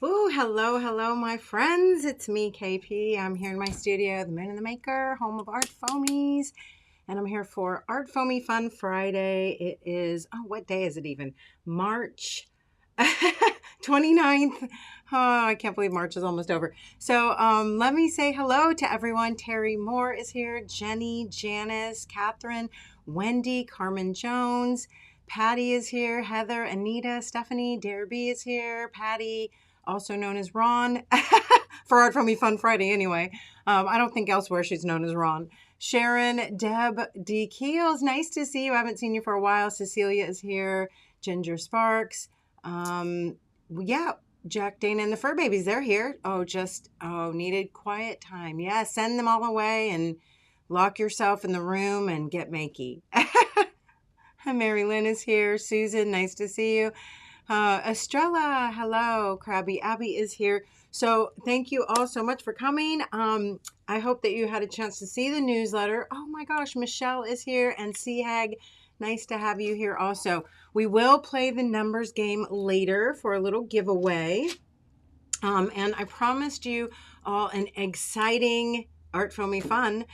Ooh, hello, my friends. It's me, KP. I'm here in my studio, the Man and the Maker, home of Art Foamies. And I'm here for ArtFoamies Fun Friday. It is, what day is it even? March 29th. Oh, I can't believe March is almost over. So let me say hello to everyone. Terry Moore is here. Jenny, Janice, Catherine, Wendy, Carmen Jones. Patty is here. Heather, Anita, Stephanie, Dare B is here. Patty, also known as Ron, for ArtFoamies Fun Friday anyway. I don't think elsewhere she's known as Ron. Sharon, Deb, D. Keels, nice to see you. I haven't seen you for a while. Cecilia is here. Ginger Sparks. Yeah, Jack, Dana, and the Fur Babies, they're here. Needed quiet time. Yeah, send them all away and lock yourself in the room and get makey. Mary Lynn is here. Susan, nice to see you. Estrella, hello. Krabby Abby is here. So thank you all so much for coming. I hope that you had a chance to see the newsletter. Oh my gosh, Michelle is here and Hag. Nice to have you here also. We will play the numbers game later for a little giveaway. And I promised you all an exciting ArtFoamies Fun.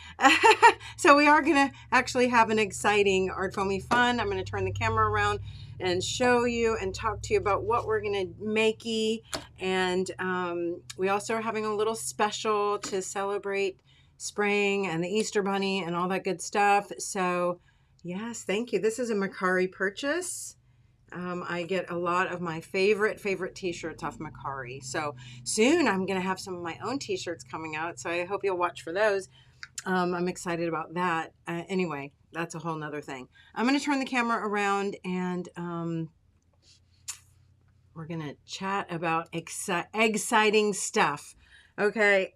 So we are going to actually have an exciting ArtFoamies Fun. I'm going to turn the camera around and show you and talk to you about what we're going to makey. And we also are having a little special to celebrate spring and the Easter Bunny and all that good stuff. So yes, thank you. This is a Mercari purchase. I get a lot of my favorite t-shirts off Mercari. So soon I'm going to have some of my own t-shirts coming out. So I hope you'll watch for those. I'm excited about that. Anyway, that's a whole nother thing. I'm going to turn the camera around and we're going to chat about exciting stuff. Okay.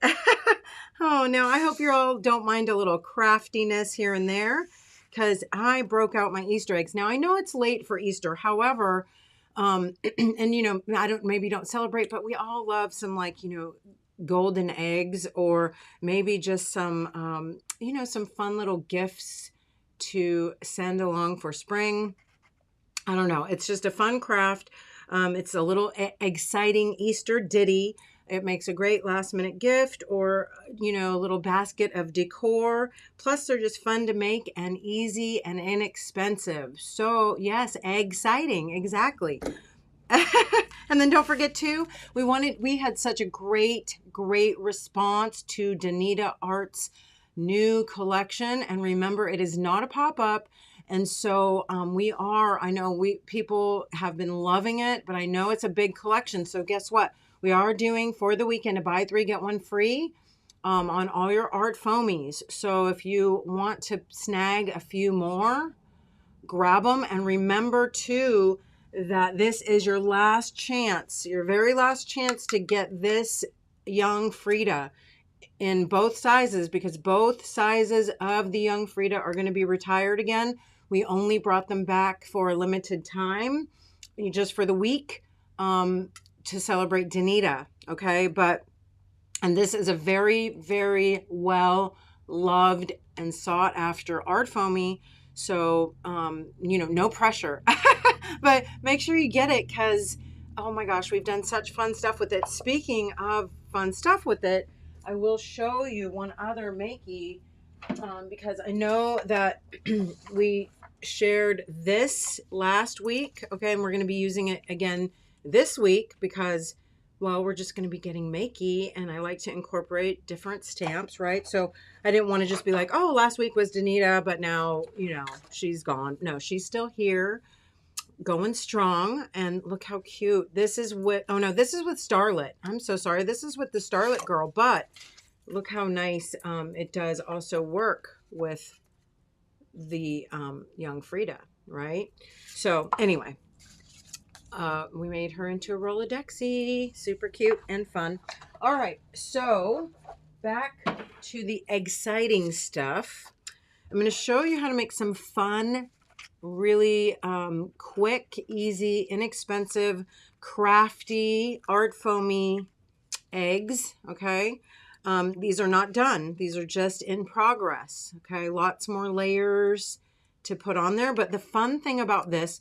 Oh, now I hope you all don't mind a little craftiness here and there, because I broke out my Easter eggs. Now I know it's late for Easter. However, and maybe don't celebrate, but we all love some golden eggs, or maybe just some, some fun little gifts to send along for spring. I don't know. It's just a fun craft. It's a little exciting Easter ditty. It makes a great last minute gift, or, a little basket of decor. Plus they're just fun to make and easy and inexpensive. So yes, exciting. Exactly. And then don't forget too, we had such a great response to Danita Art's new collection. And remember, it is not a pop-up. And so people have been loving it, but I know it's a big collection. So guess what? We are doing for the weekend a buy 3, get 1 free on all your ArtFoamies. So if you want to snag a few more, grab them. And remember too, that this is your last chance, your very last chance to get this young Frida in both sizes, because both sizes of the young Frida are going to be retired again. We only brought them back for a limited time, just for the week, to celebrate Danita. Okay. And this is a very, very well loved and sought after ArtFoamie. So, no pressure, but make sure you get it, because, oh my gosh, we've done such fun stuff with it. Speaking of fun stuff with it, I will show you one other makey, because I know that we shared this last week. Okay. And we're going to be using it again this week, because, well, we're just going to be getting makey, and I like to incorporate different stamps, right? So I didn't want to just be like, oh, last week was Danita, but now, she's gone. No, she's still here, going strong. And look how cute. This is with Starlet. I'm so sorry. This is with the Starlet girl, but look how nice it does also work with the young Frida, right? So anyway, we made her into a Rolodexy. Super cute and fun. All right, so back to the exciting stuff. I'm going to show you how to make some fun, really quick, easy, inexpensive, crafty ArtFoamie eggs. Okay. These are not done. These are just in progress. Okay. Lots more layers to put on there. But the fun thing about this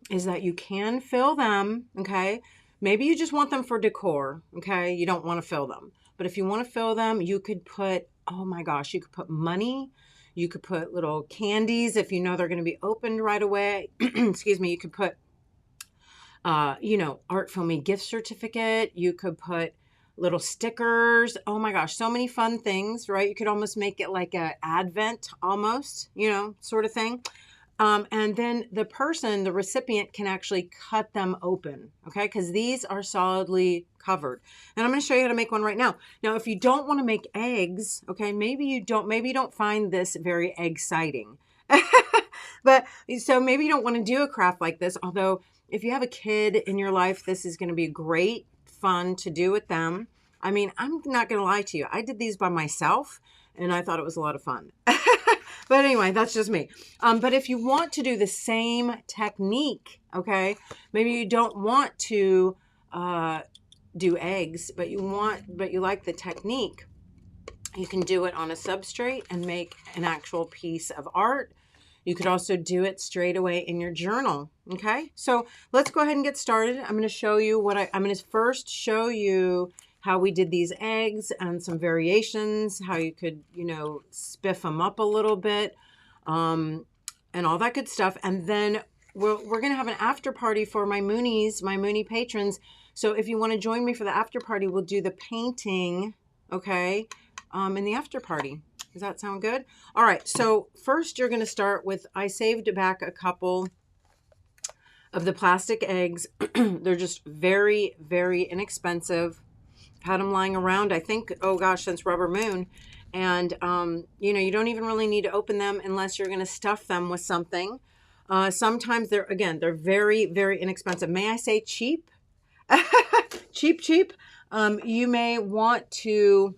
is that you can fill them. Okay. Maybe you just want them for decor, okay? You don't want to fill them. But if you want to fill them, you could put, oh my gosh, you could put money. You could put little candies if you know they're going to be opened right away. Excuse me. You could put, Art Foamy gift certificate. You could put little stickers. Oh my gosh, so many fun things, right? You could almost make it like a advent almost, sort of thing. And then the recipient can actually cut them open, okay? Because these are solidly covered. And I'm going to show you how to make one right now. Now, if you don't want to make eggs, okay, maybe you don't find this very exciting. But so maybe you don't want to do a craft like this, although if you have a kid in your life, this is going to be great fun to do with them. I mean, I'm not going to lie to you. I did these by myself and I thought it was a lot of fun. But anyway, that's just me. But if you want to do the same technique, okay, maybe you don't want to do eggs, but you like the technique, you can do it on a substrate and make an actual piece of art. You could also do it straight away in your journal. Okay, so let's go ahead and get started. I'm going to show you I'm going to first show you how we did these eggs and some variations, how you could, spiff them up a little bit, and all that good stuff. And then we're going to have an after party for my Mooney patrons. So if you want to join me for the after party, we'll do the painting, okay, in the after party. Does that sound good? All right, so first you're going to start with, I saved back a couple of the plastic eggs. They're just very, very inexpensive. Had them lying around, I think, oh gosh, since Rubber Moon. And, you don't even really need to open them unless you're going to stuff them with something. Sometimes they're very, very inexpensive. May I say cheap? Cheap. You may want to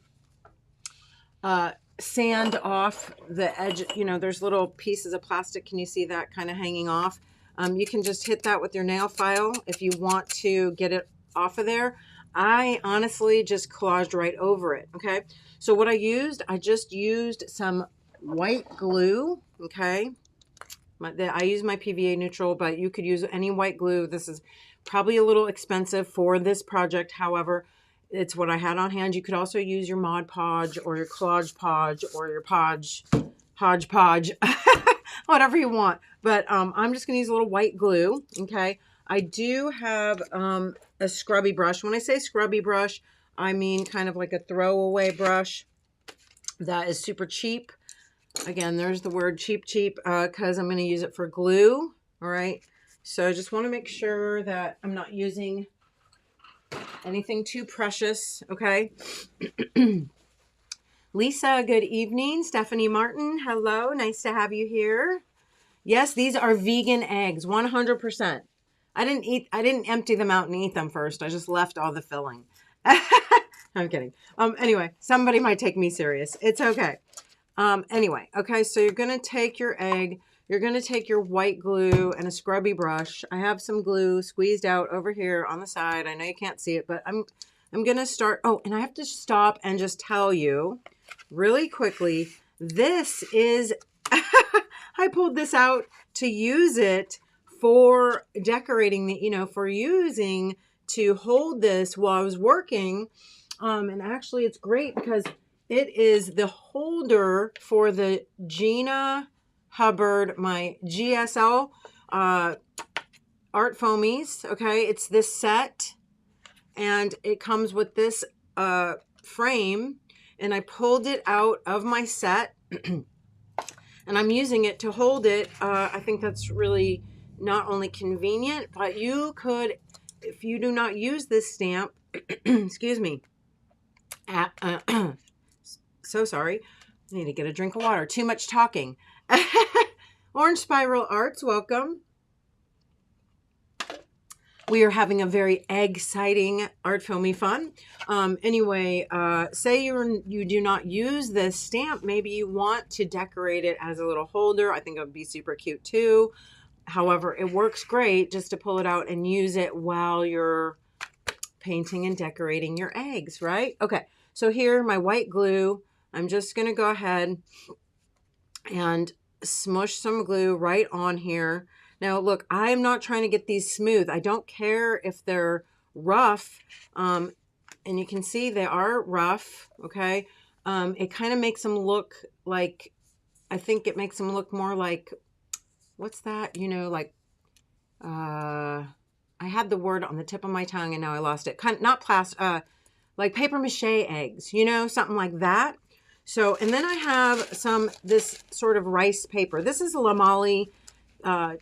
sand off the edge. There's little pieces of plastic. Can you see that kind of hanging off? You can just hit that with your nail file if you want to get it off of there. I honestly just collaged right over it, okay? So what I just used some white glue, okay? I use my PVA neutral, but you could use any white glue. This is probably a little expensive for this project. However, it's what I had on hand. You could also use your Mod Podge or your Collage Podge or your Hodgepodge, whatever you want. But I'm just going to use a little white glue, okay? I do have a scrubby brush. When I say scrubby brush, I mean kind of like a throwaway brush that is super cheap. Again, there's the word cheap, because I'm going to use it for glue. All right. So I just want to make sure that I'm not using anything too precious. Okay. Lisa, good evening. Stephanie Martin, hello. Nice to have you here. Yes, these are vegan eggs, 100%. I didn't empty them out and eat them first. I just left all the filling. I'm kidding. Anyway, somebody might take me serious. It's okay. Anyway, okay, so you're going to take your egg. You're going to take your white glue and a scrubby brush. I have some glue squeezed out over here on the side. I know you can't see it, but I'm going to start. Oh, and I have to stop and just tell you really quickly, this is, I pulled this out to use it for decorating for using to hold this while I was working. And actually it's great because it is the holder for the Gina Hubbard, my GSL Art Foamies. Okay. It's this set and it comes with this frame, and I pulled it out of my set and I'm using it to hold it. I think that's really not only convenient, but you could, if you do not use this stamp, excuse me, so sorry, I need to get a drink of water, too much talking. Orange Spiral Arts, welcome. We are having a very exciting Art Foamy Fun. Anyway, say you do not use this stamp, maybe you want to decorate it as a little holder. I think it would be super cute too. However, it works great just to pull it out and use it while you're painting and decorating your eggs, right? Okay, so here, my white glue, I'm just going to go ahead and smush some glue right on here. Now, look, I'm not trying to get these smooth. I don't care if they're rough, and you can see they are rough, okay? It kind of makes them look like, I think it makes them look more like, what's that? You know, like, I had the word on the tip of my tongue and now I lost it. Not plastic, like paper mache eggs, you know, something like that. So, and then I have this sort of rice paper. This is a Lamali, kind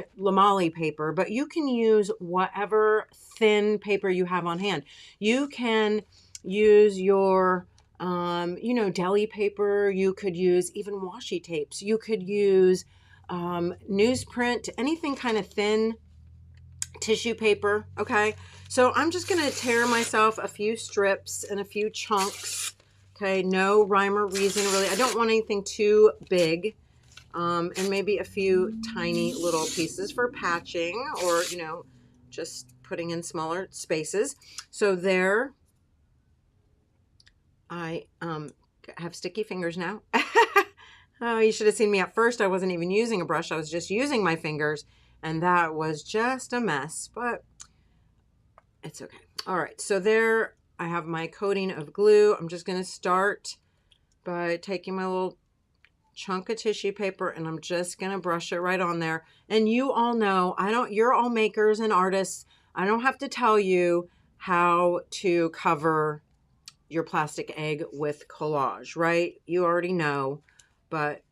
of Lamali paper, but you can use whatever thin paper you have on hand. You can use your, you know, deli paper. You could use even washi tapes. You could use newsprint, anything kind of thin tissue paper. Okay, so I'm just gonna tear myself a few strips and a few chunks. Okay, no rhyme or reason really. I don't want anything too big, and maybe a few tiny little pieces for patching, or you know, just putting in smaller spaces. So there, I have sticky fingers now. Oh, you should have seen me at first. I wasn't even using a brush. I was just using my fingers, and that was just a mess, but it's okay. All right, so there I have my coating of glue. I'm just going to start by taking my little chunk of tissue paper, and I'm just going to brush it right on there. And you all know, you're all makers and artists. I don't have to tell you how to cover your plastic egg with collage, right? You already know. But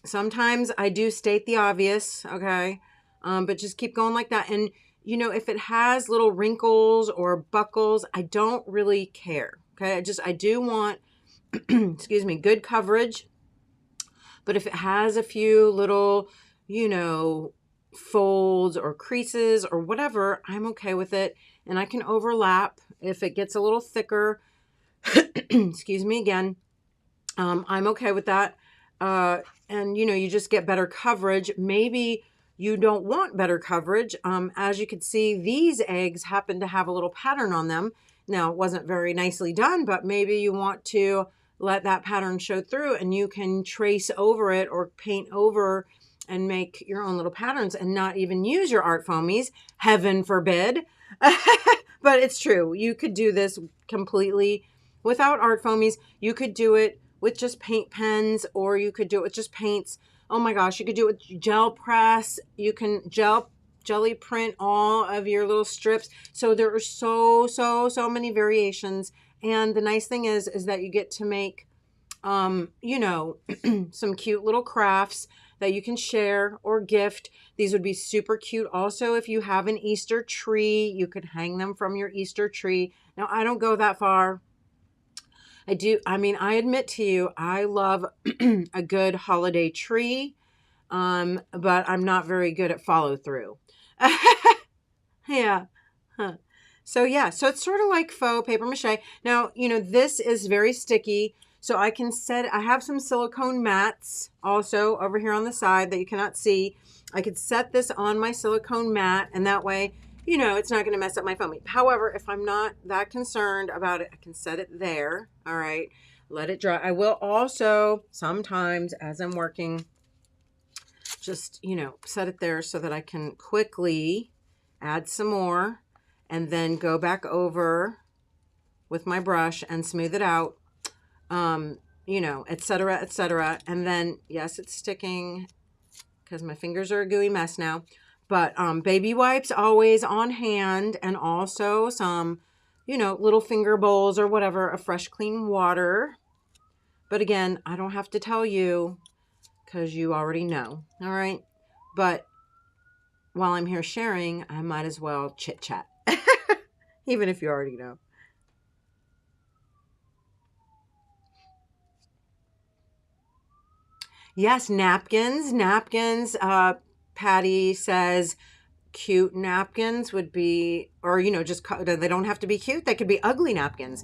sometimes I do state the obvious, okay? But just keep going like that. And, you know, if it has little wrinkles or buckles, I don't really care, okay? I do want, excuse me, good coverage. But if it has a few little, you know, folds or creases or whatever, I'm okay with it. And I can overlap if it gets a little thicker. Excuse me again. I'm okay with that. And you know, you just get better coverage. Maybe you don't want better coverage. As you can see, these eggs happen to have a little pattern on them. Now, it wasn't very nicely done, but maybe you want to let that pattern show through and you can trace over it or paint over and make your own little patterns and not even use your ArtFoamies. Heaven forbid. But it's true. You could do this completely without ArtFoamies. You could do it with just paint pens, or you could do it with just paints. Oh my gosh, you could do it with gel press. You can jelly print all of your little strips. So there are so many variations. And the nice thing is that you get to make, you know, some cute little crafts that you can share or gift. These would be super cute. Also, if you have an Easter tree, you could hang them from your Easter tree. Now, I don't go that far. I admit to you, I love a good holiday tree, but I'm not very good at follow through. Yeah. Huh. So yeah, so it's sort of like faux paper mache. Now, you know, this is very sticky, so I have some silicone mats also over here on the side that you cannot see. I could set this on my silicone mat, and that way, you know, it's not going to mess up my foamy. However, if I'm not that concerned about it, I can set it there. All right, let it dry. I will also sometimes, as I'm working, just, you know, set it there so that I can quickly add some more and then go back over with my brush and smooth it out, you know, etc., etc. And then, yes, it's sticking because my fingers are a gooey mess now. But baby wipes always on hand, and also some, you know, little finger bowls or whatever of fresh, clean water. But again, I don't have to tell you because you already know. All right. But while I'm here sharing, I might as well chit chat, even if you already know. Yes, napkins. Patty says cute napkins would be, or, you know, just, they don't have to be cute. They could be ugly napkins.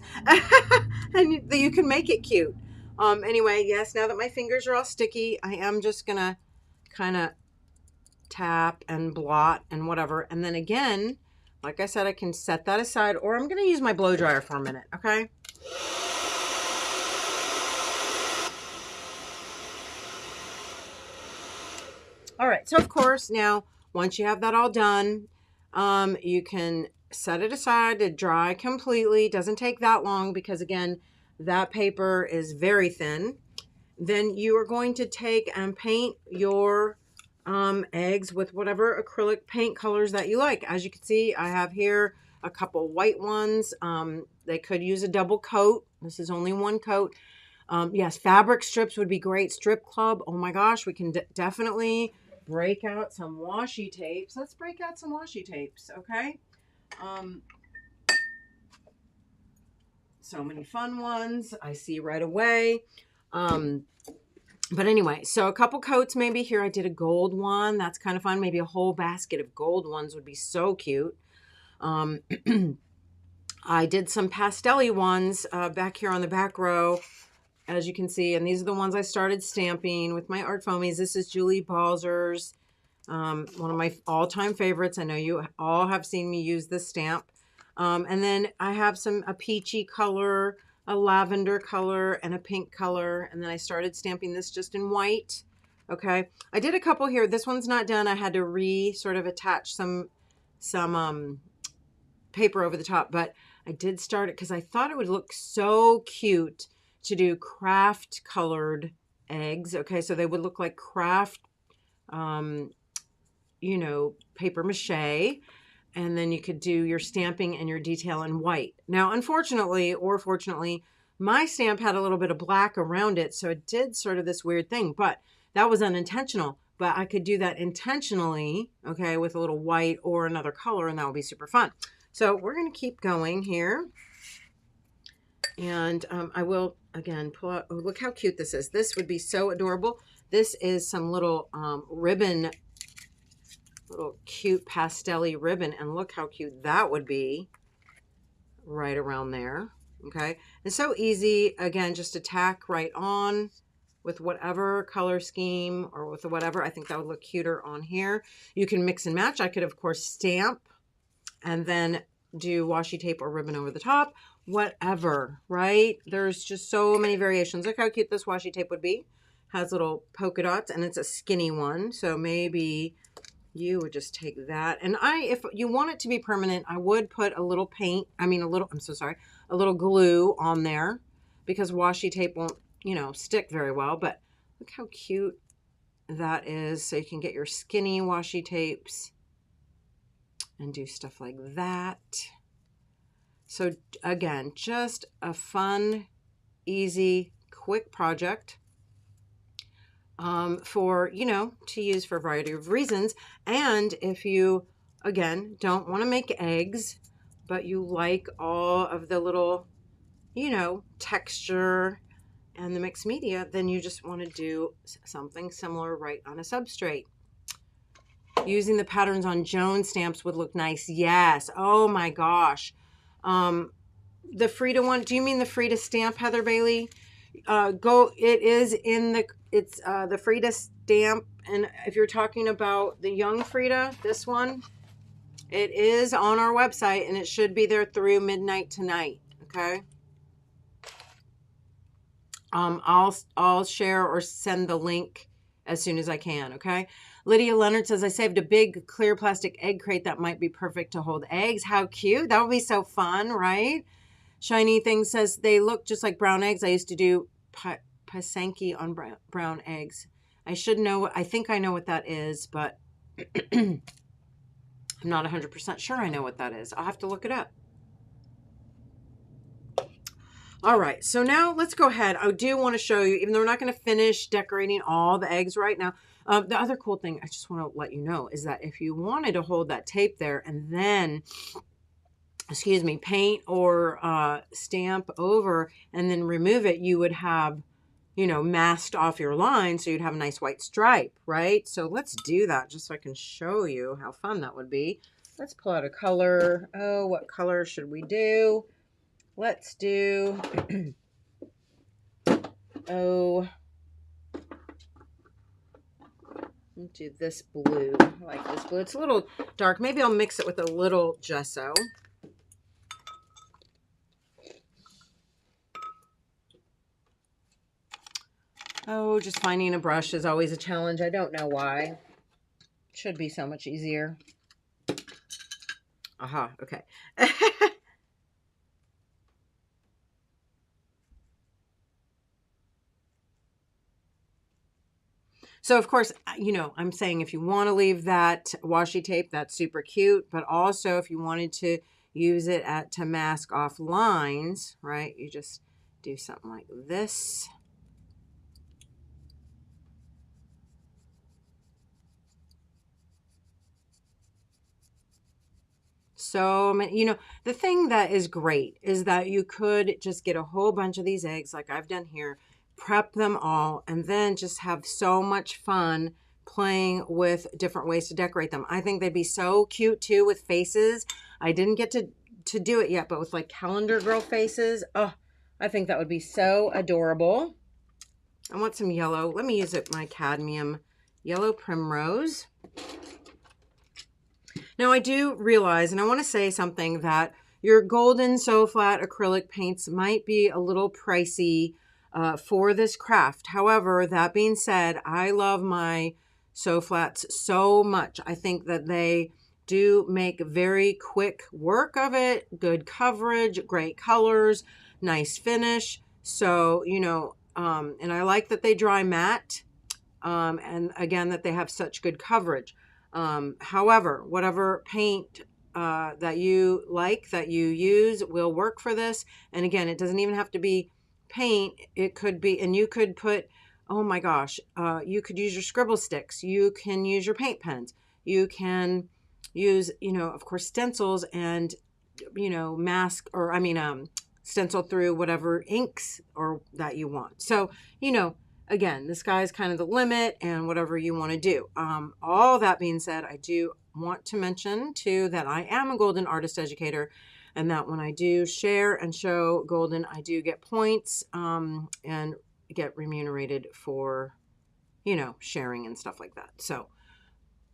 And you can make it cute. Anyway, yes, now that my fingers are all sticky, I am just going to kind of tap and blot and whatever. And then again, like I said, I can set that aside, or I'm going to use my blow dryer for a minute. Okay. All right, so of course, now, once you have that all done, you can set it aside to dry completely. It doesn't take that long because, again, that paper is very thin. Then you are going to take and paint your eggs with whatever acrylic paint colors that you like. As you can see, I have here a couple white ones. They could use a double coat. This is only one coat. Yes, fabric strips would be great. Strip club. Oh my gosh, we can definitely break out some washi tapes. Let's break out some washi tapes, okay? So many fun ones I see right away. But anyway, so a couple coats maybe here. I did a gold one. That's kind of fun. Maybe a whole basket of gold ones would be so cute. I did some pastel-y ones back here on the back row, as you can see. And these are the ones I started stamping with my ArtFoamies. This is Julie Balzer's, one of my all-time favorites. I know you all have seen me use this stamp. And then I have a peachy color, a lavender color, and a pink color. And then I started stamping this just in white. Okay. I did a couple here. This one's not done. I had to sort of attach some paper over the top, but I did start it because I thought it would look so cute to do craft colored eggs. Okay. So they would look like craft, you know, paper mache. And then you could do your stamping and your detail in white. Now, unfortunately, or fortunately, my stamp had a little bit of black around it. So it did sort of this weird thing, but that was unintentional. But I could do that intentionally, okay, with a little white or another color, and that would be super fun. So we're going to keep going here. And I will, again, pull out, oh, look how cute this is. This would be so adorable. This is some little ribbon, little cute pastel-y ribbon, and look how cute that would be right around there. Okay, it's so easy. Again, just to tack right on with whatever color scheme or with whatever. I think that would look cuter on here. You can mix and match. I could, of course, stamp and then do washi tape or ribbon over the top, whatever, right? There's just so many variations. Look how cute this washi tape would be. Has little polka dots, and it's a skinny one, so maybe you would just take that. And if you want it to be permanent, I would put a little a little glue on there, because washi tape won't, you know, stick very well. But look how cute that is. So you can get your skinny washi tapes and do stuff like that. So again, just a fun, easy, quick project. For, you know, to use for a variety of reasons. And if you, again, don't want to make eggs, but you like all of the little, you know, texture and the mixed media, then you just want to do something similar right on a substrate. Using the patterns on Joan stamps would look nice. Yes. Oh my gosh. The Frida one, do you mean the Frida stamp, Heather Bailey? It is in the Frida stamp. And if you're talking about the young Frida, this one, it is on our website, and it should be there through midnight tonight. Okay. I'll share or send the link as soon as I can. Okay. Lydia Leonard says, I saved a big clear plastic egg crate that might be perfect to hold eggs. How cute. That would be so fun, right? Shiny Thing says, they look just like brown eggs. I used to do pasanki on brown eggs. I should know. I think I know what that is, but I'm not 100% sure I know what that is. I'll have to look it up. All right, so now let's go ahead. I do want to show you, even though we're not going to finish decorating all the eggs right now, the other cool thing I just want to let you know is that if you wanted to hold that tape there and then, excuse me, paint or stamp over and then remove it, you would have, you know, masked off your line, so you'd have a nice white stripe, right? So let's do that just so I can show you how fun that would be. Let's pull out a color. Oh, what color should we do? Let's do, let's do this blue. I like this blue. It's a little dark. Maybe I'll mix it with a little gesso. Oh, just finding a brush is always a challenge. I don't know why. It should be so much easier. Aha, okay. So of course, you know, I'm saying if you want to leave that washi tape, that's super cute. But also if you wanted to use it to mask off lines, right? You just do something like this. So many, you know, the thing that is great is that you could just get a whole bunch of these eggs like I've done here, prep them all, and then just have so much fun playing with different ways to decorate them. I think they'd be so cute too with faces. I didn't get to do it yet, but with like calendar girl faces, oh, I think that would be so adorable. I want some yellow. Let me use my cadmium yellow primrose. Now I do realize, and I want to say something, that your golden So Flat acrylic paints might be a little pricey for this craft. However, that being said, I love my So Flats so much. I think that they do make very quick work of it, good coverage, great colors, nice finish. So, you know, and I like that they dry matte, and again, that they have such good coverage. However, whatever paint that you like, that you use, will work for this. And again, it doesn't even have to be paint. It could be, and you could put, oh my gosh, you could use your scribble sticks. You can use your paint pens. You can use, you know, of course, stencils and, you know, mask, or I mean, stencil through whatever inks or that you want. So, you know, again, the sky's kind of the limit, and whatever you want to do. All that being said, I do want to mention too that I am a Golden Artist Educator, and that when I do share and show Golden, I do get points and get remunerated for, you know, sharing and stuff like that. So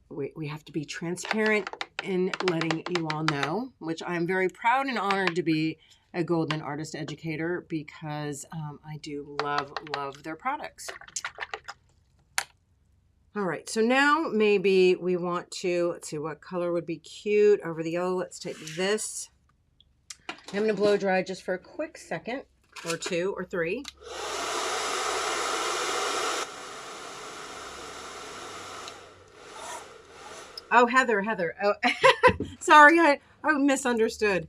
we have to be transparent in letting you all know, which I'm very proud and honored to be a Golden Artist Educator, because I do love their products. All right, so now maybe we want to, let's see, what color would be cute over the yellow. Let's take this. I'm going to blow dry just for a quick second or two or three. Oh, Heather. Oh, sorry, I misunderstood.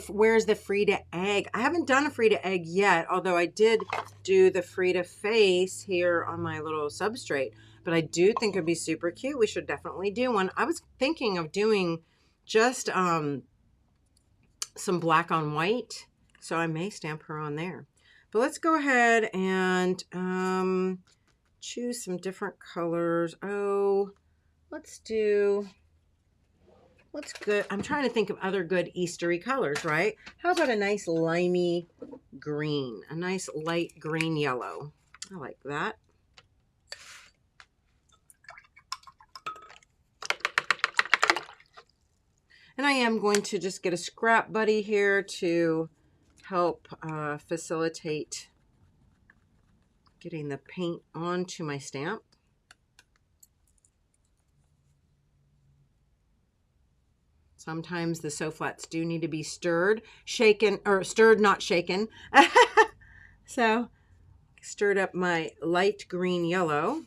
Where's the Frida egg? I haven't done a Frida egg yet, although I did do the Frida face here on my little substrate. But I do think it'd be super cute. We should definitely do one. I was thinking of doing just some black on white, so I may stamp her on there. But let's go ahead and choose some different colors. Oh, let's good. I'm trying to think of other good Eastery colors, right? How about a nice limey green, a nice light green yellow? I like that. And I am going to just get a scrap buddy here to help facilitate getting the paint onto my stamp. Sometimes the So Flats do need to be stirred, shaken, or stirred, not shaken. So, stirred up my light green yellow.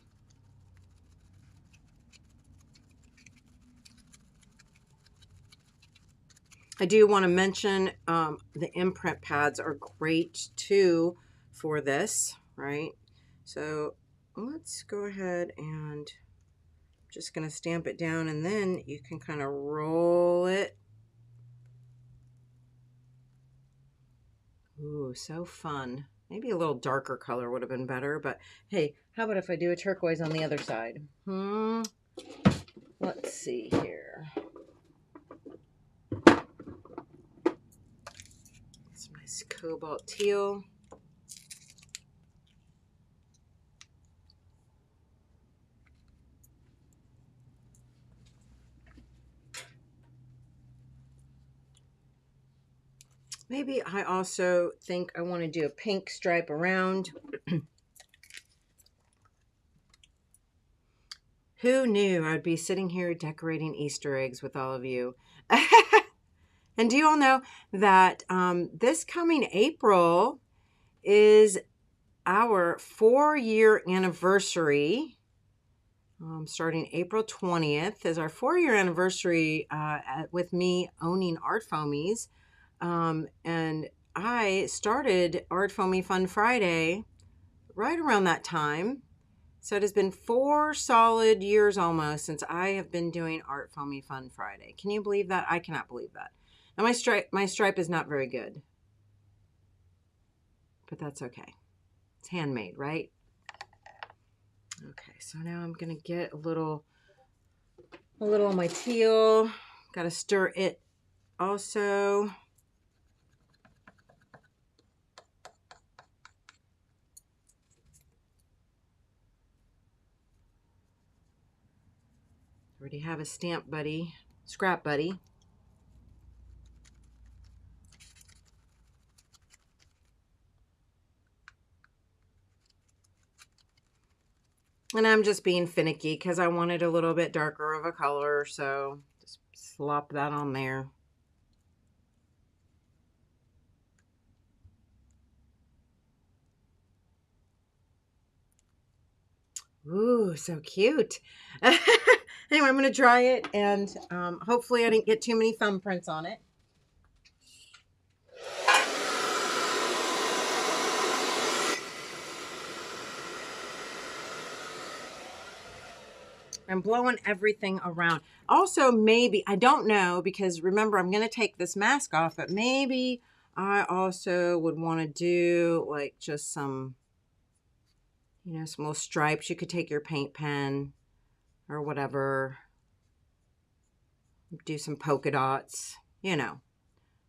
I do want to mention the imprint pads are great too for this, right? So let's go ahead and just going to stamp it down, and then you can kind of roll it. Ooh, so fun. Maybe a little darker color would have been better, but hey, how about if I do a turquoise on the other side? Let's see here. Some nice cobalt teal. Maybe I also think I want to do a pink stripe around. Who knew I'd be sitting here decorating Easter eggs with all of you? And do you all know that this coming April is our 4-year anniversary? Starting April 20th is our 4-year anniversary with me owning ArtFoamies. And I started ArtFoamies Fun Friday right around that time. So it has been 4 solid years almost since I have been doing ArtFoamies Fun Friday. Can you believe that? I cannot believe that. Now my stripe is not very good, but that's okay. It's handmade, right? Okay, so now I'm gonna get a little on my teal. Got to stir it also. Already have a stamp buddy, scrap buddy. And I'm just being finicky because I wanted a little bit darker of a color, so just slop that on there. Ooh, so cute. Anyway, I'm going to dry it, and hopefully I didn't get too many thumbprints on it. I'm blowing everything around. Also, maybe, I don't know, because remember, I'm going to take this mask off, but maybe I also would want to do like just some, you know, some little stripes. You could take your paint pen or whatever, do some polka dots, you know,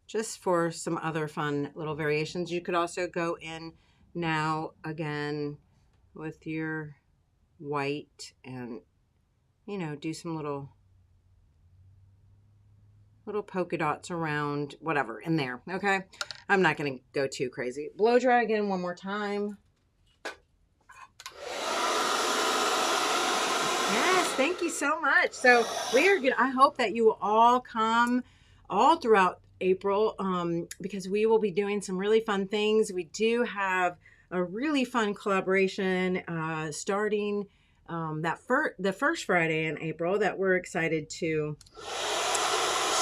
just for some other fun little variations. You could also go in now again with your white and, you know, do some little polka dots around whatever in there. Okay, I'm not going to go too crazy. Blow dry again one more time. Yes, thank you so much. So we are good. I hope that you will all come all throughout April, because we will be doing some really fun things. We do have a really fun collaboration starting the first Friday in April that we're excited to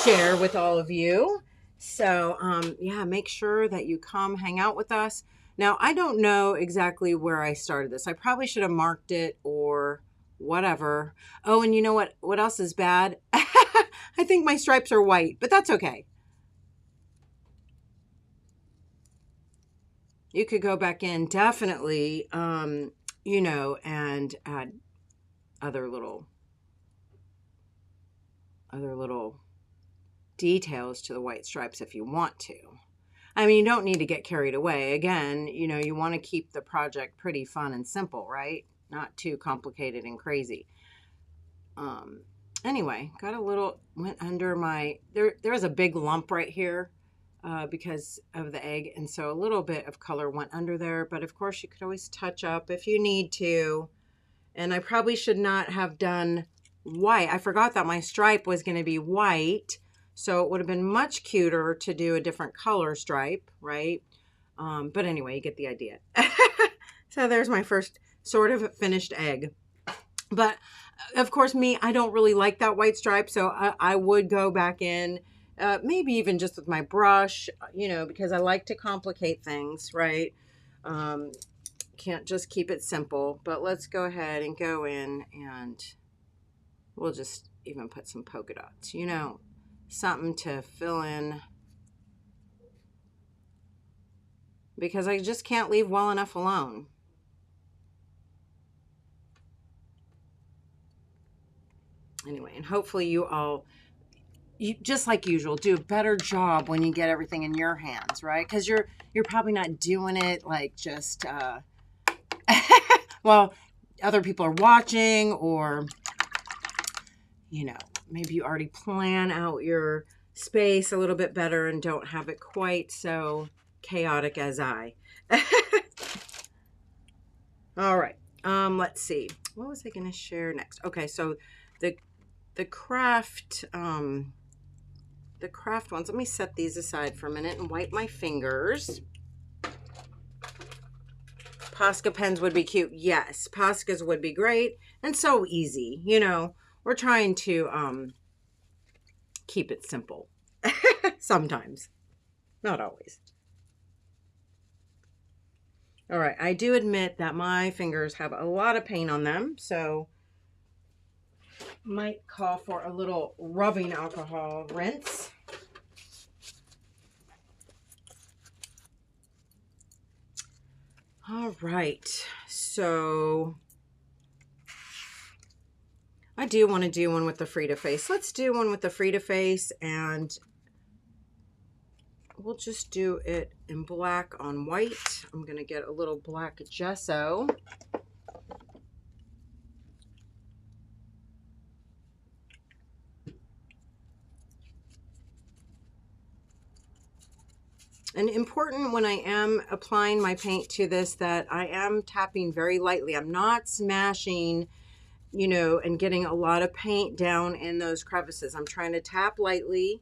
share with all of you. So yeah, make sure that you come hang out with us. Now, I don't know exactly where I started this. I probably should have marked it or whatever. Oh, and you know what else is bad? I think my stripes are white, but that's okay. You could go back in definitely, you know, and add other little details to the white stripes if you want to. I mean, you don't need to get carried away. Again, you know, you want to keep the project pretty fun and simple, right? Not too complicated and crazy. Anyway, got a little, went under my, there's a big lump right here because of the egg. And so a little bit of color went under there, but of course you could always touch up if you need to. And I probably should not have done white. I forgot that my stripe was going to be white. So it would have been much cuter to do a different color stripe, right? But anyway, you get the idea. So there's my first sort of finished egg. But of course, I don't really like that white stripe. So I would go back in, maybe even just with my brush, you know, because I like to complicate things, right? Can't just keep it simple. But let's go ahead and go in and we'll just even put some polka dots, you know, something to fill in, because I just can't leave well enough alone. Anyway, and hopefully you all, just like usual, do a better job when you get everything in your hands, right? Because you're probably not doing it like just well, other people are watching, or you know, maybe you already plan out your space a little bit better and don't have it quite so chaotic as I. All right, let's see. what was I going to share next? Okay, so the the craft um the craft ones, let me set these aside for a minute and wipe my fingers. Posca pens would be cute. Yes, Poscas would be great and so easy. You know, we're trying to keep it simple. Sometimes, not always. All right, I do admit that my fingers have a lot of paint on them, so might call for a little rubbing alcohol rinse. All right, so I do want to do one with the Frida face. Let's do one with the Frida face, and we'll just do it in black on white. I'm going to get a little black gesso. And important when I am applying my paint to this that I am tapping very lightly. I'm not smashing, you know, and getting a lot of paint down in those crevices. I'm trying to tap lightly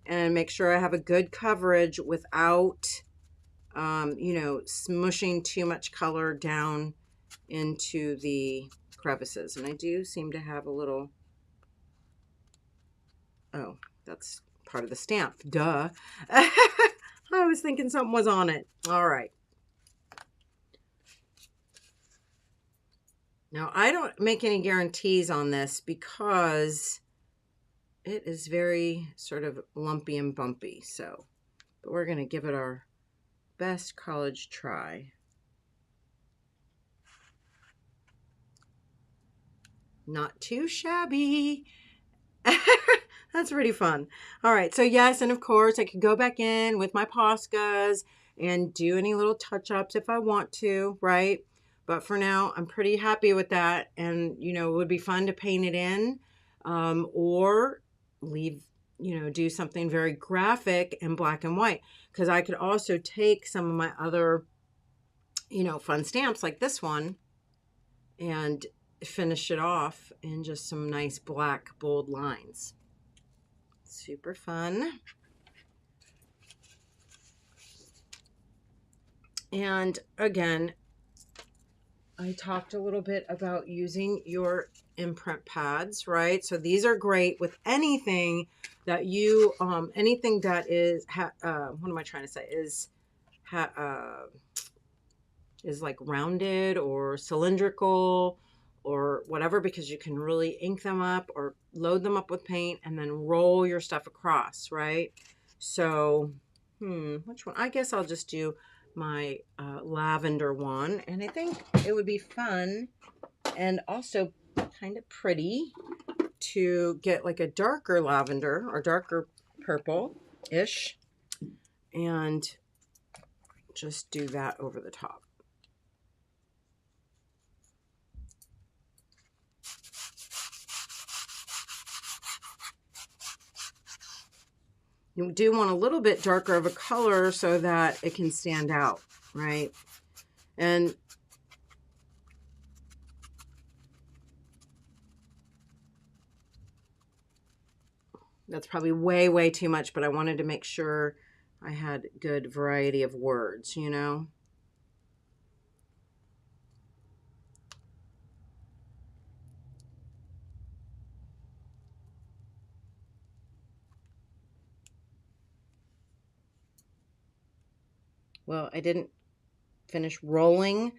and make sure I have a good coverage without, you know, smushing too much color down into the crevices. And I do seem to have a little, oh, that's part of the stamp. Duh. I was thinking something was on it. All right. Now, I don't make any guarantees on this because it is very sort of lumpy and bumpy. So, but we're going to give it our best college try. Not too shabby. That's pretty fun. All right, so yes, and of course I could go back in with my Poscas and do any little touch-ups if I want to, right? But for now, I'm pretty happy with that. And, you know, it would be fun to paint it in or leave, you know, do something very graphic in black and white. Because I could also take some of my other, you know, fun stamps like this one and finish it off in just some nice black bold lines. Super fun. And again, I talked a little bit about using your imprint pads, right? So these are great with anything that you, anything that is, what am I trying to say, is like rounded or cylindrical or whatever, because you can really ink them up or load them up with paint and then roll your stuff across, right? So, which one? I guess I'll just do my lavender one. And I think it would be fun and also kind of pretty to get like a darker lavender or darker purple-ish and just do that over the top. You do want a little bit darker of a color so that it can stand out, right? And that's probably way, way too much, but I wanted to make sure I had good variety of words, you know? Well, I didn't finish rolling,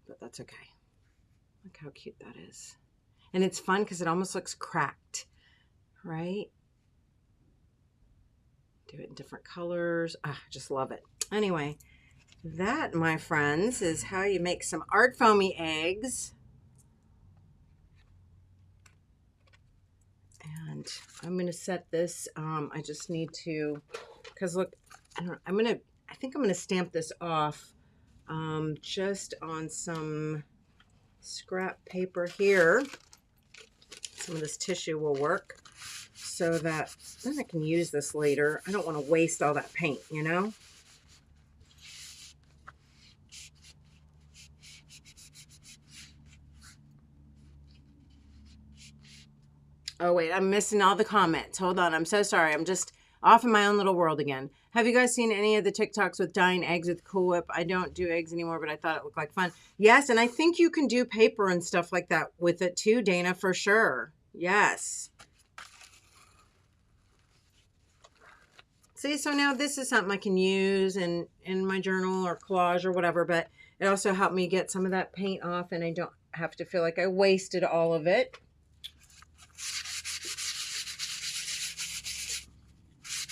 but that's okay. Look how cute that is. And it's fun because it almost looks cracked, right? Do it in different colors. I just love it. Anyway, that, my friends, is how you make some art foamy eggs. And I'm going to set this, I just need to, because look, I think I'm going to stamp this off just on some scrap paper here. Some of this tissue will work so that then I can use this later. I don't want to waste all that paint, you know? Oh, wait, I'm missing all the comments. Hold on. I'm so sorry. I'm just off in my own little world again. Have you guys seen any of the TikToks with dyeing eggs with Cool Whip? I don't do eggs anymore, but I thought it looked like fun. Yes, and I think you can do paper and stuff like that with it too, Dana, for sure. Yes. See, so now this is something I can use in my journal or collage or whatever, but it also helped me get some of that paint off, and I don't have to feel like I wasted all of it.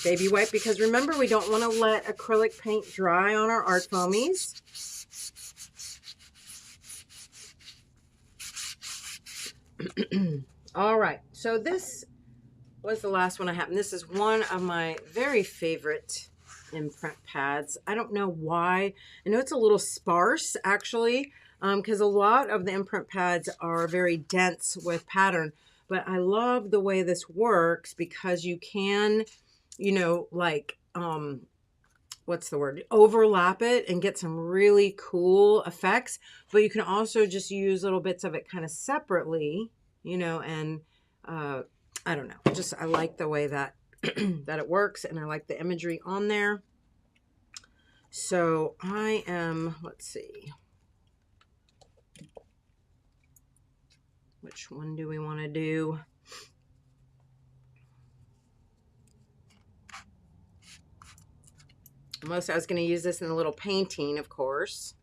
Baby wipe, because remember, we don't want to let acrylic paint dry on our art foamies. All right, so this was the last one I have, and this is one of my very favorite imprint pads. I don't know why. I know it's a little sparse, actually, because a lot of the imprint pads are very dense with pattern, but I love the way this works because you can, you know, like, what's the word? Overlap it and get some really cool effects, but you can also just use little bits of it kind of separately, you know, and, I don't know, just, I like the way that, that it works, and I like the imagery on there. So I am, let's see, which one do we want to do? I was going to use this in a little painting, of course.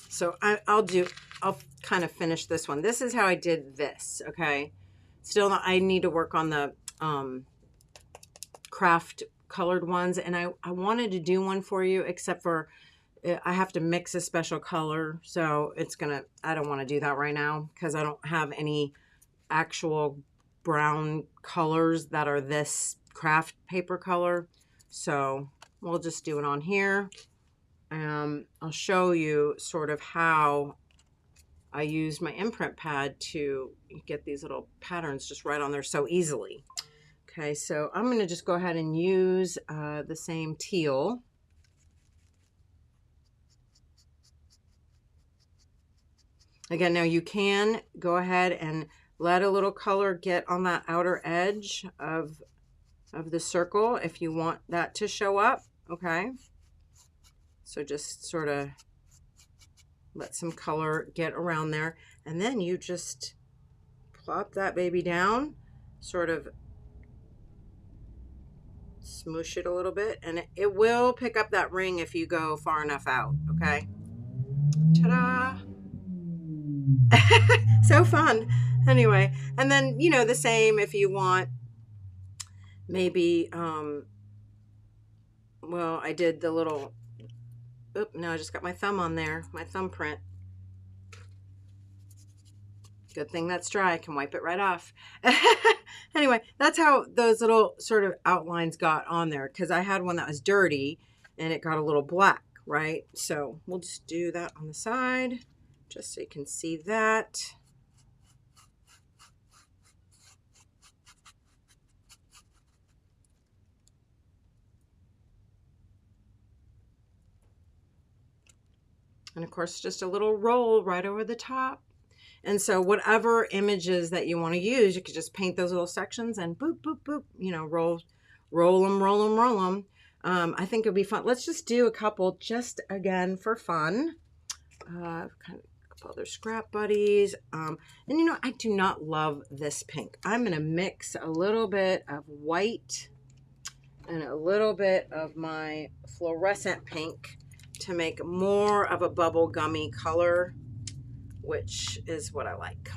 So I'll kind of finish this one. This is how I did this, okay? Still, I need to work on the craft colored ones, and I wanted to do one for you, except for I have to mix a special color, so I don't want to do that right now because I don't have any actual brown colors that are this craft paper color. So we'll just do it on here. I'll show you sort of how I use my imprint pad to get these little patterns just right on there so easily. Okay, so I'm going to just go ahead and use the same teal. Again, now you can go ahead and let a little color get on that outer edge of the circle if you want that to show up, okay? So just sort of let some color get around there, and then you just plop that baby down, sort of smoosh it a little bit, and it will pick up that ring if you go far enough out, okay? Ta-da! So fun. Anyway, and then, you know, the same if you want maybe, well, I did the little, oop, no, I just got my thumb on there, my thumbprint. Good thing that's dry. I can wipe it right off. Anyway, that's how those little sort of outlines got on there, because I had one that was dirty and it got a little black, right? So we'll just do that on the side just so you can see that. And of course, just a little roll right over the top. And so whatever images that you want to use, you could just paint those little sections and boop, boop, boop, you know, roll them, roll them, roll them. I think it'd be fun. Let's just do a couple just again for fun. Kind of a couple other scrap buddies. And you know, I do not love this pink. I'm going to mix a little bit of white and a little bit of my fluorescent pink to make more of a bubble gummy color, which is what I like.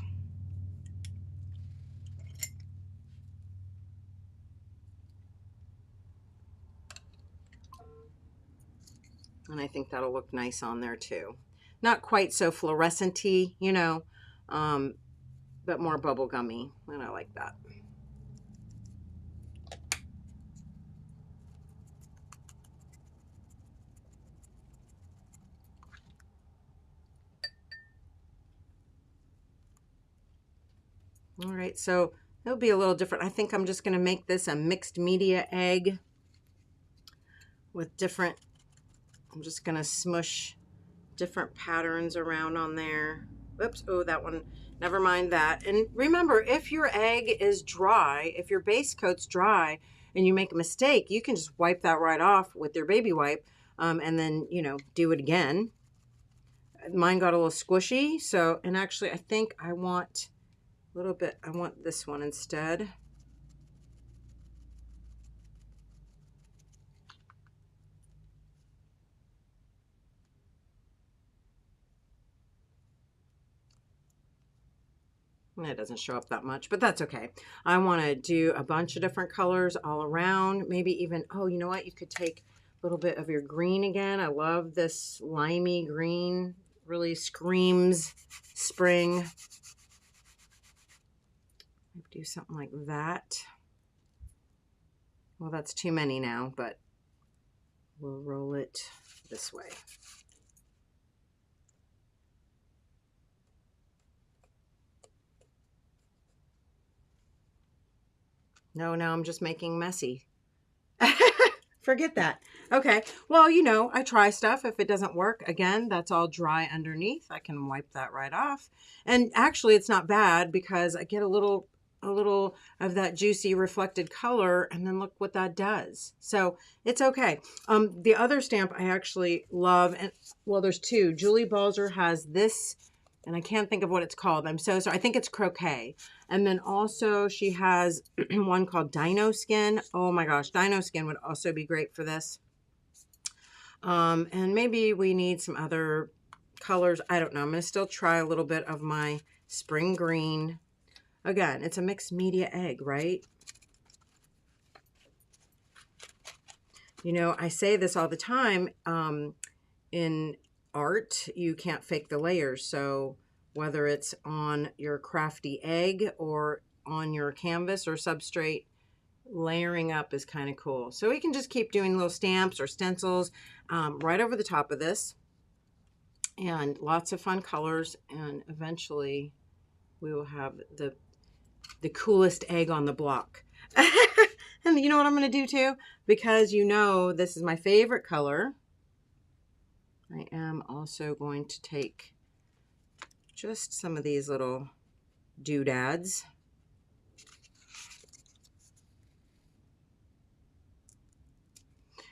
And I think that'll look nice on there too. Not quite so fluorescent-y, you know, but more bubble gummy, and I like that. All right, so It'll be a little different. I think I'm just going to make this a mixed media egg with different, I'm just going to smush different patterns around on there. Whoops, oh, that one, never mind that. And remember, if your egg is dry, if your base coat's dry and you make a mistake, you can just wipe that right off with your baby wipe, and then, you know, do it again. Mine got a little squishy, so, and actually I think I want a little bit, I want this one instead. It doesn't show up that much, but that's okay. I want to do a bunch of different colors all around. Maybe even, oh, you know what? You could take a little bit of your green again. I love this limey green. Really screams spring. Do something like that. Well, that's too many now, but we'll roll it this way. No, now I'm just making messy. Forget that. Okay, well, you know, I try stuff. If it doesn't work, again, that's all dry underneath. I can wipe that right off. And actually, it's not bad because I get a little of that juicy reflected color, and then look what that does. So it's okay. The other stamp I actually love, and well, there's two. Julie Balzer has this, and I can't think of what it's called. I'm so sorry. I think it's Croquet. And then also she has one called Dino Skin. Oh my gosh, Dino Skin would also be great for this. And maybe we need some other colors. I don't know. I'm going to still try a little bit of my spring green. Again, it's a mixed media egg, right? You know, I say this all the time. In art, you can't fake the layers. So whether it's on your crafty egg or on your canvas or substrate, layering up is kind of cool. So we can just keep doing little stamps or stencils right over the top of this, and lots of fun colors, and eventually we will have the coolest egg on the block. And you know what I'm going to do too? Because you know this is my favorite color. I am also going to take just some of these little doodads.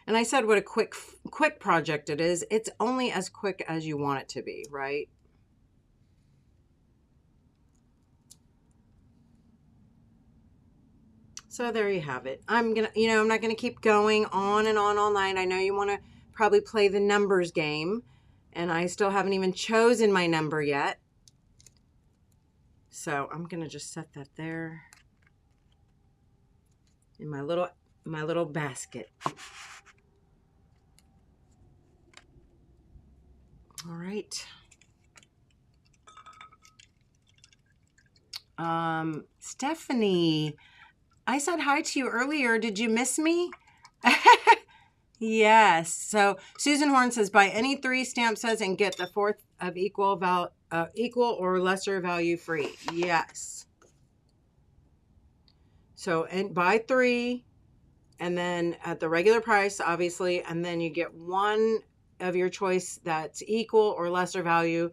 And I said what a quick project it is. It's only as quick as you want it to be, right? So there you have it. I'm not gonna keep going on and on all night. I know you want to probably play the numbers game, and I still haven't even chosen my number yet. So I'm gonna just set that there in my little basket. All right. Stephanie, I said hi to you earlier. Did you miss me? Yes. So Susan Horn says, buy any 3 stamp sets and get the 4th of equal or lesser value free. Yes. So, and buy 3, and then at the regular price, obviously, and then you get 1 of your choice that's equal or lesser value.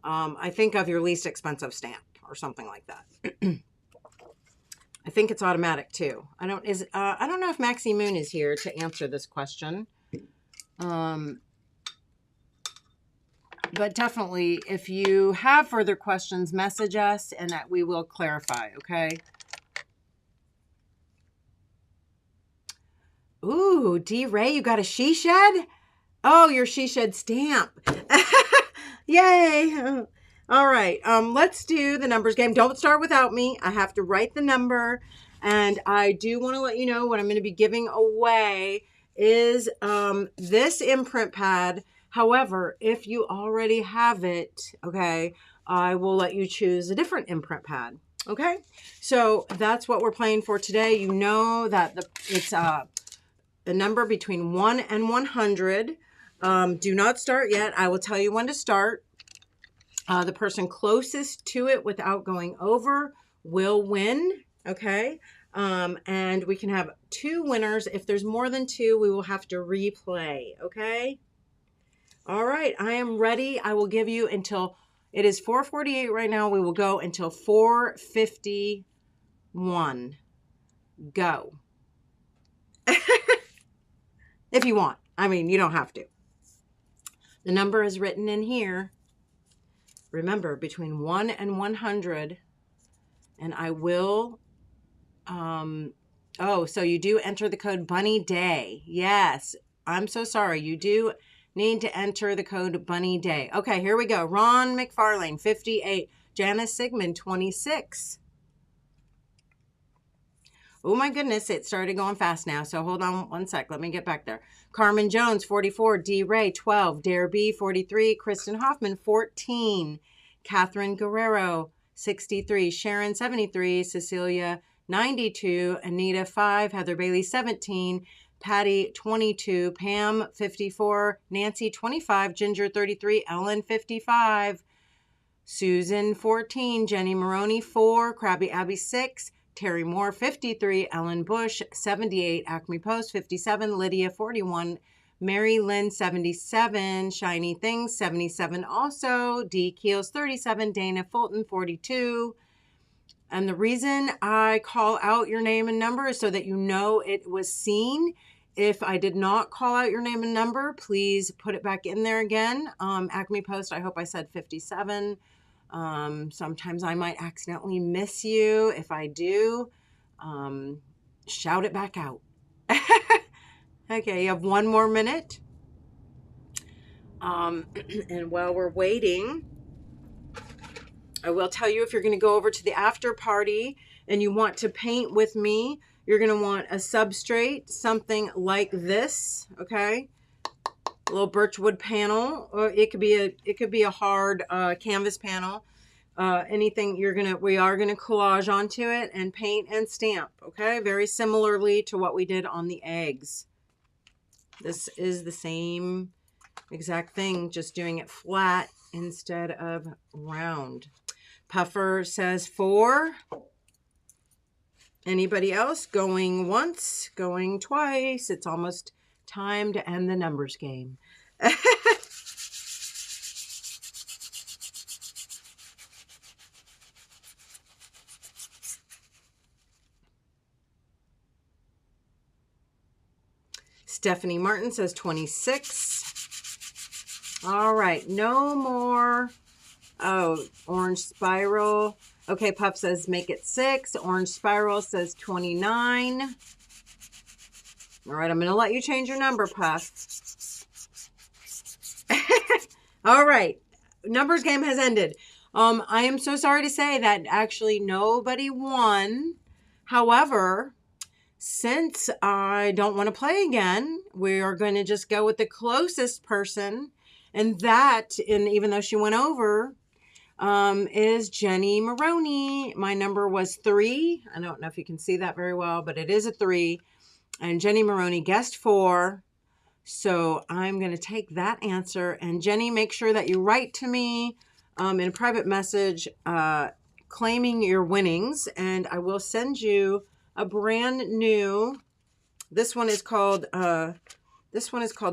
I think of your least expensive stamp or something like that. I think it's automatic too. I don't know if Maxie Moon is here to answer this question. But definitely, if you have further questions, message us and that we will clarify, okay? Ooh, D. Ray, you got a she shed? Oh, your she shed stamp. Yay. All right, let's do the numbers game. Don't start without me. I have to write the number, and I do want to let you know what I'm going to be giving away is this imprint pad. However, if you already have it, okay, I will let you choose a different imprint pad. Okay, so that's what we're playing for today. You know that it's a number between 1 and 100. Do not start yet. I will tell you when to start. The person closest to it without going over will win. Okay. And we can have 2 winners. If there's more than 2, we will have to replay. Okay. All right. I am ready. I will give you until it is 4:48 right now. We will go until 4:51. Go. If you want. I mean, you don't have to. The number is written in here. Remember, between 1 and 100. And I will, so you do enter the code Bunny Day. Yes, I'm so sorry. You do need to enter the code Bunny Day. Okay, here we go. Ron McFarlane, 58. Janice Sigmund, 26. Oh my goodness, it started going fast now. So hold on one sec. Let me get back there. Carmen Jones, 44. D. Ray, 12. Dare B, 43. Kristen Hoffman, 14. Catherine Guerrero, 63. Sharon, 73. Cecilia, 92. Anita, 5. Heather Bailey, 17. Patty, 22. Pam, 54. Nancy, 25. Ginger, 33. Ellen, 55. Susan, 14. Jenny Maroney, 4. Krabby Abby, 6. Terry Moore, 53. Ellen Bush, 78. Acme Post, 57. Lydia, 41. Mary Lynn, 77. Shiny Things, 77 also. D. Keels, 37. Dana Fulton, 42. And the reason I call out your name and number is so that you know it was seen. If I did not call out your name and number, please put it back in there again. Acme Post, I hope I said 57. Sometimes I might accidentally miss you. If I do, shout it back out. Okay, you have 1 more minute. And while we're waiting, I will tell you, if you're going to go over to the after party and you want to paint with me, you're going to want a substrate, something like this, okay? A little birchwood panel, or it could be a hard canvas panel. Anything we are gonna collage onto it and paint and stamp, okay? Very similarly to what we did on the eggs. This is the same exact thing, just doing it flat instead of round. Puffer says 4. Anybody else? Going once, going twice. It's almost time to end the numbers game. Stephanie Martin says 26. All right, no more. Oh, orange spiral. Okay, Puff says make it 6. Orange spiral says 29. All right, I'm going to let you change your number, Puff. All right, numbers game has ended. I am so sorry to say that actually nobody won. However, since I don't want to play again, we are going to just go with the closest person. And even though she went over, is Jenny Maroney. My number was 3. I don't know if you can see that very well, but it is a 3. And Jenny Maroney guessed 4. So I'm going to take that answer. And Jenny, make sure that you write to me in a private message claiming your winnings. And I will send you a brand new, this one is called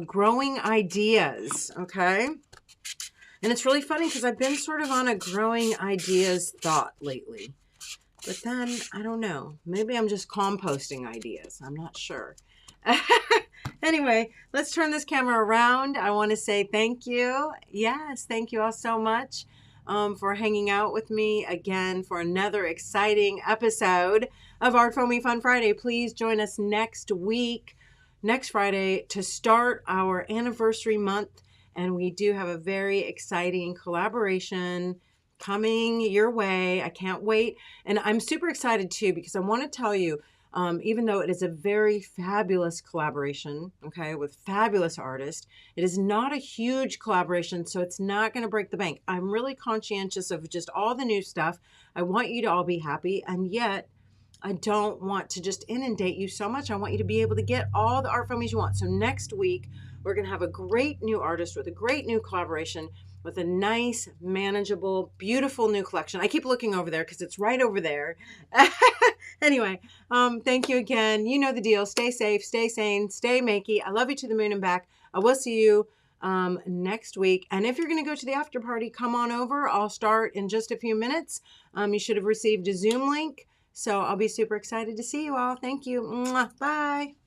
Growing Ideas, okay? And it's really funny because I've been sort of on a growing ideas thought lately. But then, I don't know, maybe I'm just composting ideas. I'm not sure. Anyway, let's turn this camera around. I want to say thank you. Yes, thank you all so much for hanging out with me again for another exciting episode of ArtFoamies Fun Friday. Please join us next Friday, to start our anniversary month. And we do have a very exciting collaboration coming your way. I can't wait. And I'm super excited too, because I want to tell you, even though it is a very fabulous collaboration, okay, with fabulous artists, it is not a huge collaboration, so it's not going to break the bank. I'm really conscientious of just all the new stuff. I want you to all be happy, and yet I don't want to just inundate you so much. I want you to be able to get all the ArtFoamies you want. So next week, we're going to have a great new artist with a great new collaboration. with a nice, manageable, beautiful new collection. I keep looking over there because it's right over there. Anyway, thank you again. You know the deal. Stay safe, stay sane, stay makey. I love you to the moon and back. I will see you next week. And if you're going to go to the after party, come on over. I'll start in just a few minutes. You should have received a Zoom link. So I'll be super excited to see you all. Thank you. Mwah. Bye.